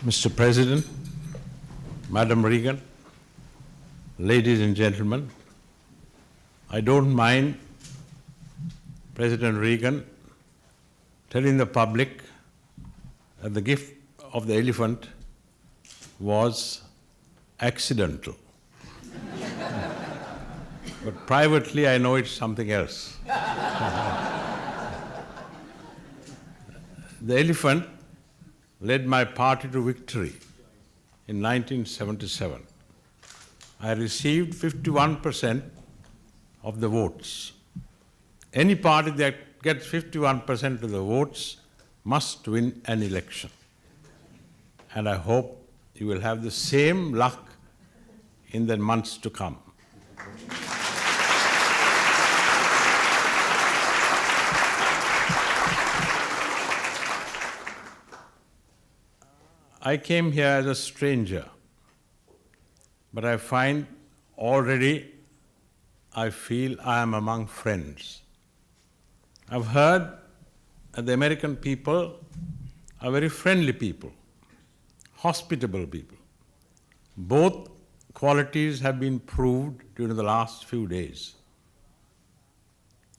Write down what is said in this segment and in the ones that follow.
Mr. President, Madam Regan, ladies and gentlemen, I don't mind President Regan telling the public that the gift of the elephant was accidental. But privately, I know it's something else. The elephant led my party to victory in 1977. I received 51% of the votes. Any party that gets 51% of the votes must win an election. And I hope you will have the same luck in the months to come. I came here as a stranger, but I find already I feel I am among friends. I've heard that the American people are very friendly people, hospitable people. Both qualities have been proved during the last few days.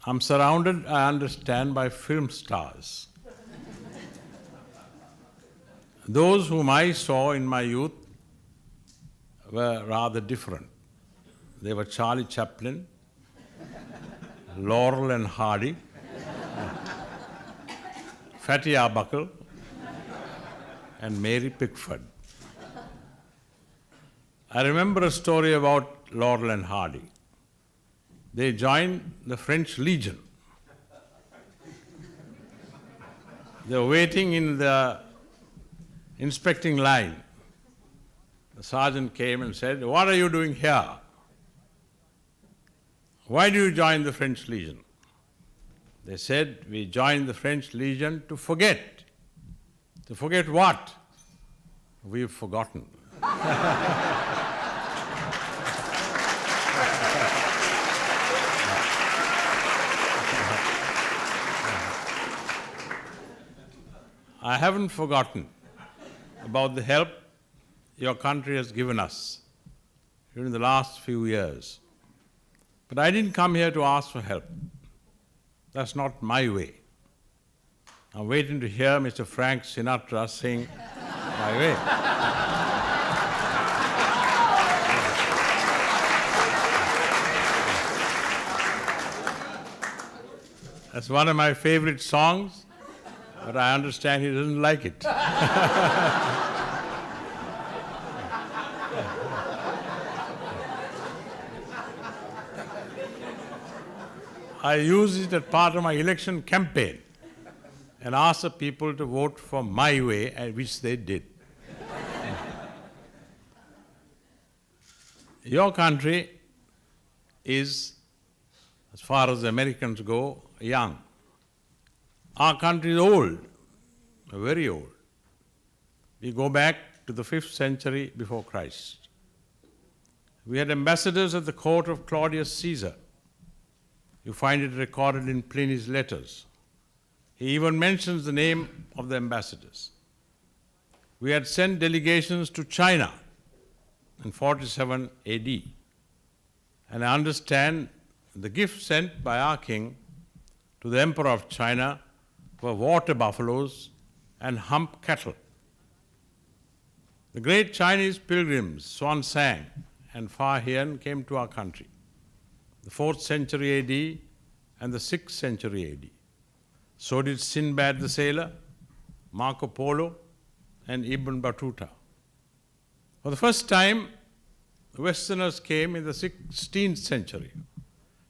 I'm surrounded, I understand, by film stars. Those whom I saw in my youth were rather different. They were Charlie Chaplin, Laurel and Hardy, Fatty Arbuckle, and Mary Pickford. I remember a story about Laurel and Hardy. They joined the French Legion. They were waiting in the inspecting line. The sergeant came and said, "What are you doing here? Why do you join the French Legion?" They said, "We joined the French Legion to forget." To forget what? We've forgotten. I haven't forgotten about the help your country has given us during the last few years. But I didn't come here to ask for help. That's not my way. I'm waiting to hear Mr. Frank Sinatra sing my way. That's one of my favorite songs, but I understand he doesn't like it. I use it as part of my election campaign and ask the people to vote for my way, which they did. Your country is, as far as the Americans go, young. Our country is old, very old. We go back to the 5th century before Christ. We had ambassadors at the court of Claudius Caesar. You find it recorded in Pliny's letters. He even mentions the name of the ambassadors. We had sent delegations to China in 47 AD. And I understand the gifts sent by our king to the emperor of China were water buffaloes and hump cattle. The great Chinese pilgrims Xuanzang and Fa Hian came to our country, the 4th century AD and the 6th century AD. So did Sinbad the Sailor, Marco Polo, and Ibn Battuta. For the first time, the Westerners came in the 16th century,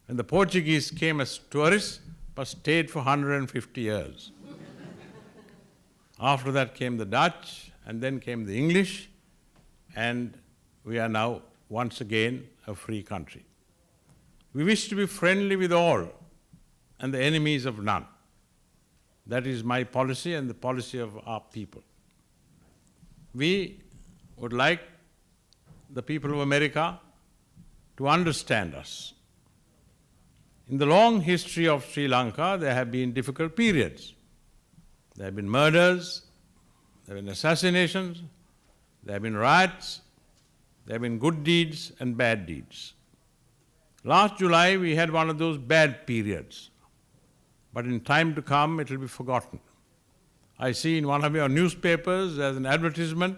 and the Portuguese came as tourists but stayed for 150 years. After that came the Dutch, and then came the English, and we are now once again a free country. We wish to be friendly with all and the enemies of none. That is my policy and the policy of our people. We would like the people of America to understand us. In the long history of Sri Lanka, there have been difficult periods. There have been murders, there have been assassinations, There have been riots, there have been good deeds and bad deeds. Last July, we had one of those bad periods. But in time to come, it will be forgotten. I see in one of your newspapers there's an advertisement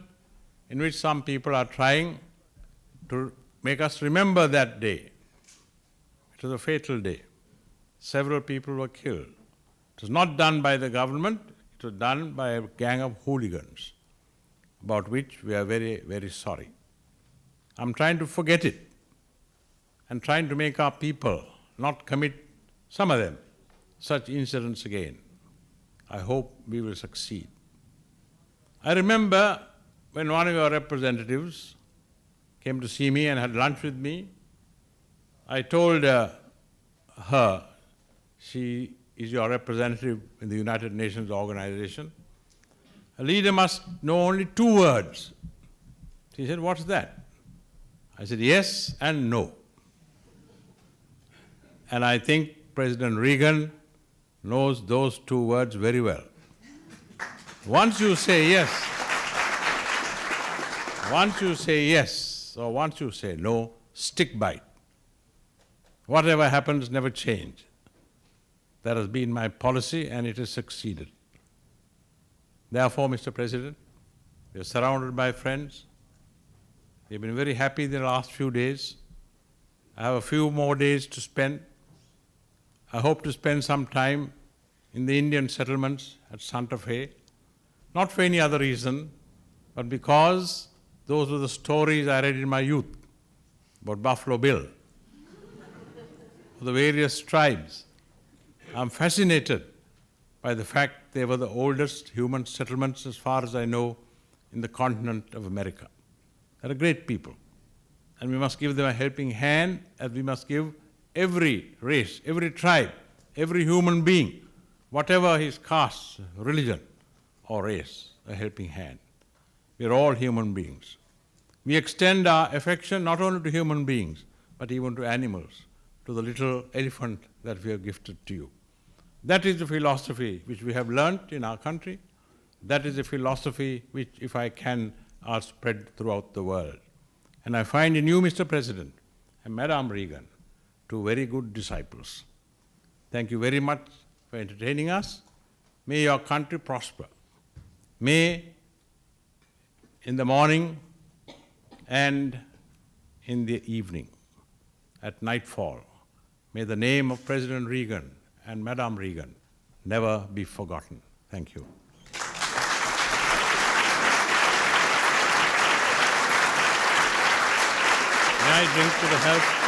in which some people are trying to make us remember that day. It was a fatal day. Several people were killed. It was not done by the government, it was done by a gang of hooligans, about which we are very, very sorry. I'm trying to forget it and trying to make our people not commit, some of them, such incidents again. I hope we will succeed. I remember when one of your representatives came to see me and had lunch with me, I told her, she is your representative in the United Nations organization, a leader must know only 2 words. She said, what's that? I said, yes and no. And I think President Reagan knows those 2 words very well. Once you say yes, or once you say no, stick by it. Whatever happens, never change. That has been my policy and it has succeeded. Therefore, Mr. President, we are surrounded by friends. We have been very happy in the last few days. I have a few more days to spend. I hope to spend some time in the Indian settlements at Santa Fe, not for any other reason, but because those were the stories I read in my youth about Buffalo Bill, the various tribes. I'm fascinated by the fact they were the oldest human settlements, as far as I know, in the continent of America. They're a great people, and we must give them a helping hand, as we must give every race, every tribe, every human being, whatever his caste, religion, or race, a helping hand. We are all human beings. We extend our affection not only to human beings, but even to animals, to the little elephant that we have gifted to you. That is the philosophy which we have learnt in our country. That is the philosophy which, if I can, are spread throughout the world. And I find in you, Mr. President, and Madam Reagan, 2 very good disciples. Thank you very much for entertaining us. May your country prosper. May, in the morning and in the evening, at nightfall, may the name of President Reagan and Madam Reagan never be forgotten. Thank you. May I drink to the health